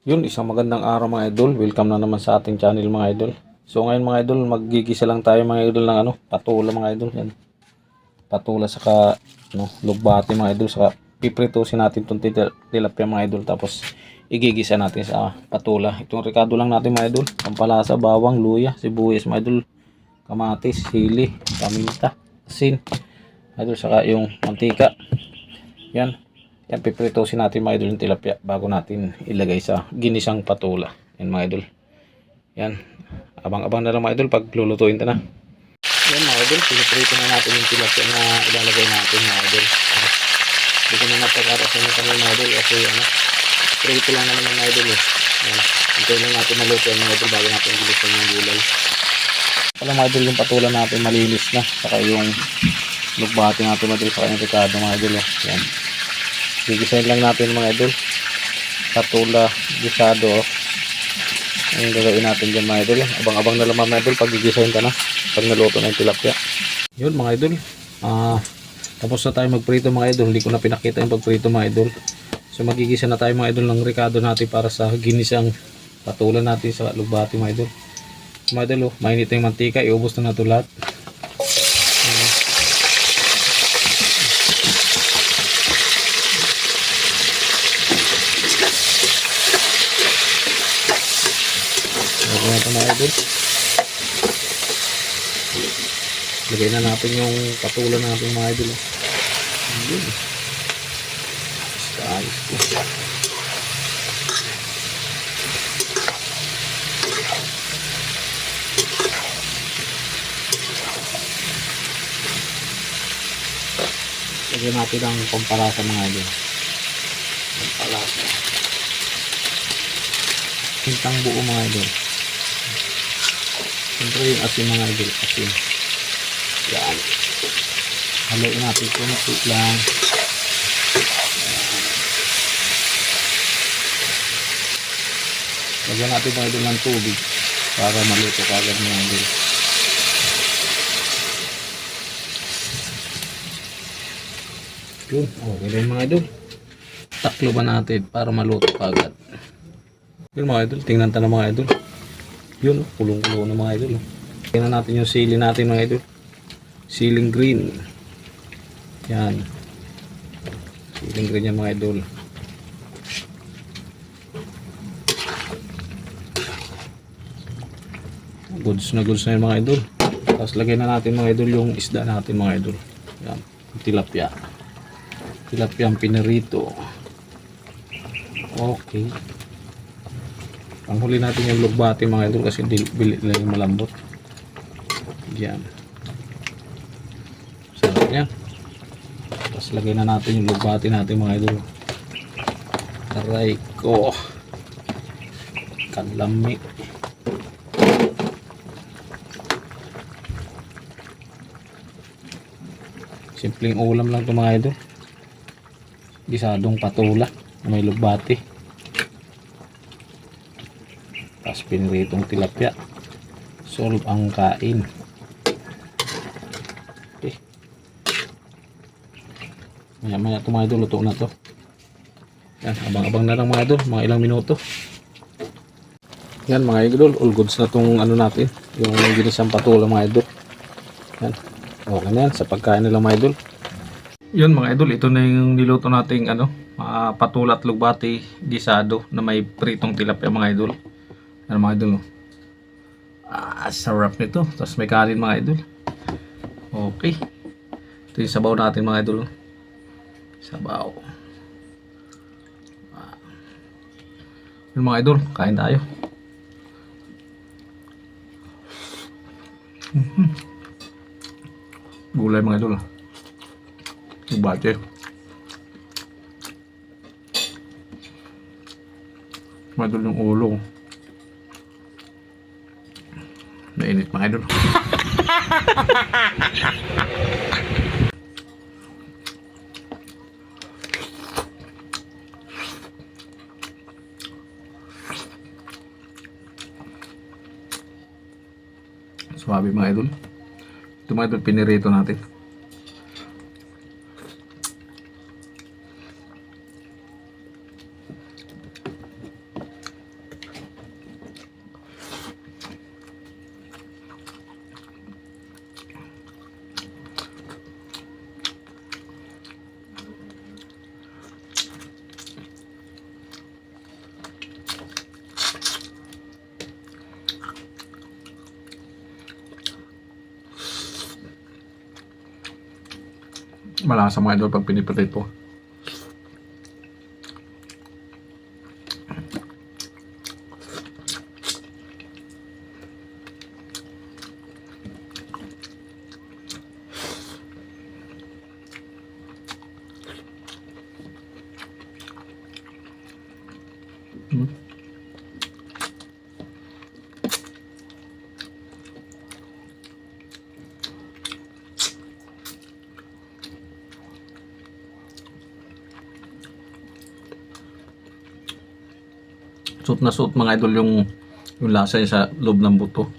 Yun, isang magandang araw mga idol. Welcome na naman sa ating channel mga idol. So ngayon mga idol, maggigisa lang tayo mga idol ng patula mga idol. Yan. Patula saka lugbati mga idol, saka pipritusin natin itong tilapia mga idol, tapos igigisa natin sa patula. Itong rekado lang natin mga idol. Pampalasa, bawang, luya, sibuyas mga idol, kamatis, sili, paminta, asin mga idol, saka yung mantika. Yan. Yan, pipritosin natin mga idol yung tilapia bago natin ilagay sa ginisang patula. Yan mga idol. Yan. Abang-abang na lang mga idol pag lulutuin ito na. Yan mga idol, piniprito na natin yung tilapia na ilalagay natin mga idol. Hindi ko na napagkarasin na kami mga idol kasi prito lang naman mga idol eh. Yan. Hintayin lang natin maluto yan mga idol bago natin gilitin yung gulay. Pala mga idol, yung patula natin malinis na. Saka yung lugbati natin mga idol, saka yung rekado mga idol. Yan. Gigisahin lang natin mga idol. Patula, gisado. Ang gagawin natin dyan mga idol. Abang-abang na lang mga idol pag gigisahin ka na. Pag naluto na yung tilapia. Yun mga idol. Tapos na tayo magprito mga idol. Hindi ko na pinakita yung pagprito mga idol. So magigisa na tayo mga idol ng rekado natin para sa ginisang patula natin sa lugbati mga idol. Mga idol, mainit na yung mantika. Iubos na ito lahat. Ito mga idol, lagay na natin yung patula natin mga idol. Ayun, ayos po. Lagyan natin ang pampalasa mga idol. Pampalasa hintang buo mga idol. Siyempre yung asin mga idol, asin. Yan. Haluin natin kunti lang. Lagyan natin mga idol ng tubig para maluto kagad mga idol. Yun, okay lang mga idol. Taklo ba natin para maluto kagad. Yun mga idol, tingnan tayo mga idol. Yun, kulong-kulo na mga idol. Tingnan natin yung sili natin mga idol. Siling green. Yan. Siling green yan mga idol. Goods na yun mga idol. Tapos lagyan na natin mga idol yung isda natin mga idol. Yan, tilapia. Tilapia ang pinarito. Okay. Panghuli natin yung lugbati mga idol kasi bilit na yung malambot. Yan. Sarap yan. Tapos lagay na natin yung lugbati natin mga idol. Aray ko. Kalami. Simpleng ulam lang ito mga idol. Gisadong patula na may lugbati. Tapos piniritong tilapia. Solve ang kain. Okay. Maya ito mga idol, luto na to. Yan, abang-abang na lang mga idol, mga ilang minuto. Yan mga idol, all goods na itong natin, yung ginisang patula mga idol. Yan, okay na yan sa pagkain nila mga idol. Yun mga idol, ito na yung niluto nating patula at lugbati gisado na may pritong tilapia mga idol. Ano mga idol, sarap nito. Tapos may kanin mga idol. Okay, ito yung sabaw natin mga idol. Sabaw. Yung mga idol, kain tayo. Gulay mga idol. Bate. Mga idol yung ulo. Mainit mga idol. Swabe mga idol. Ito mga idol, pinirito natin. Malasa mga idol pag piniprito. Suot na suot mga idol yung lasa niya sa loob ng buto.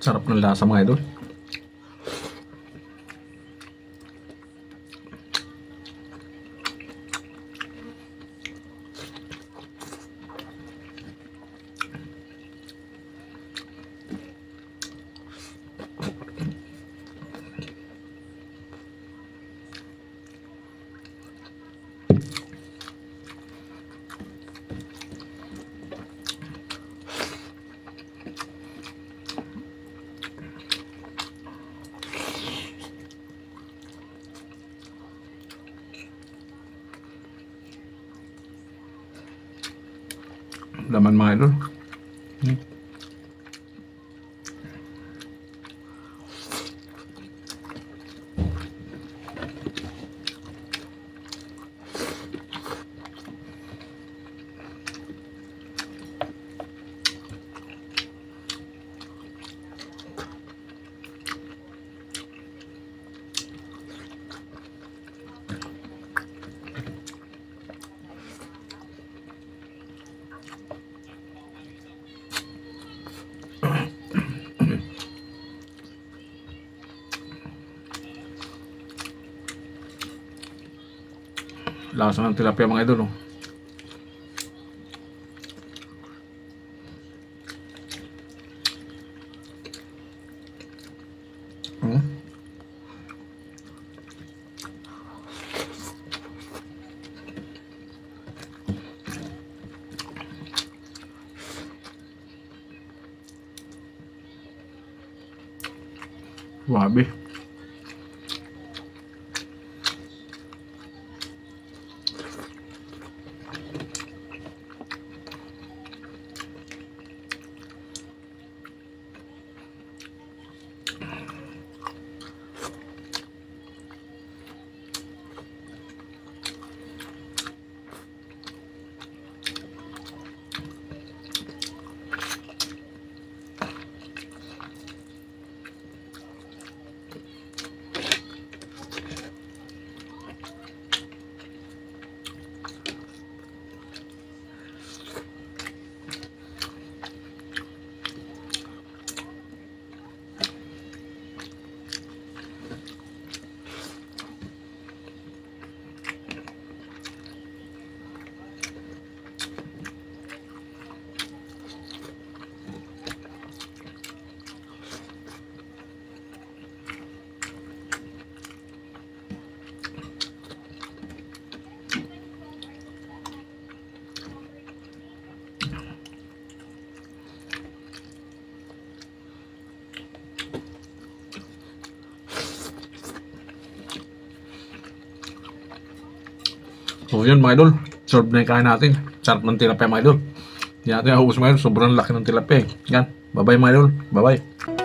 Sarap ng lasa mga idol. Laman mga idol. Lasa ng tilapia mga idol. Oh. Wabi. So yun mga idol, serve na yung kain natin. Sarap ng tilapia mga idol. Hindi natin haubos mga idol, sobrang laki ng tilapia. Yan, bye bye mga idol, bye bye.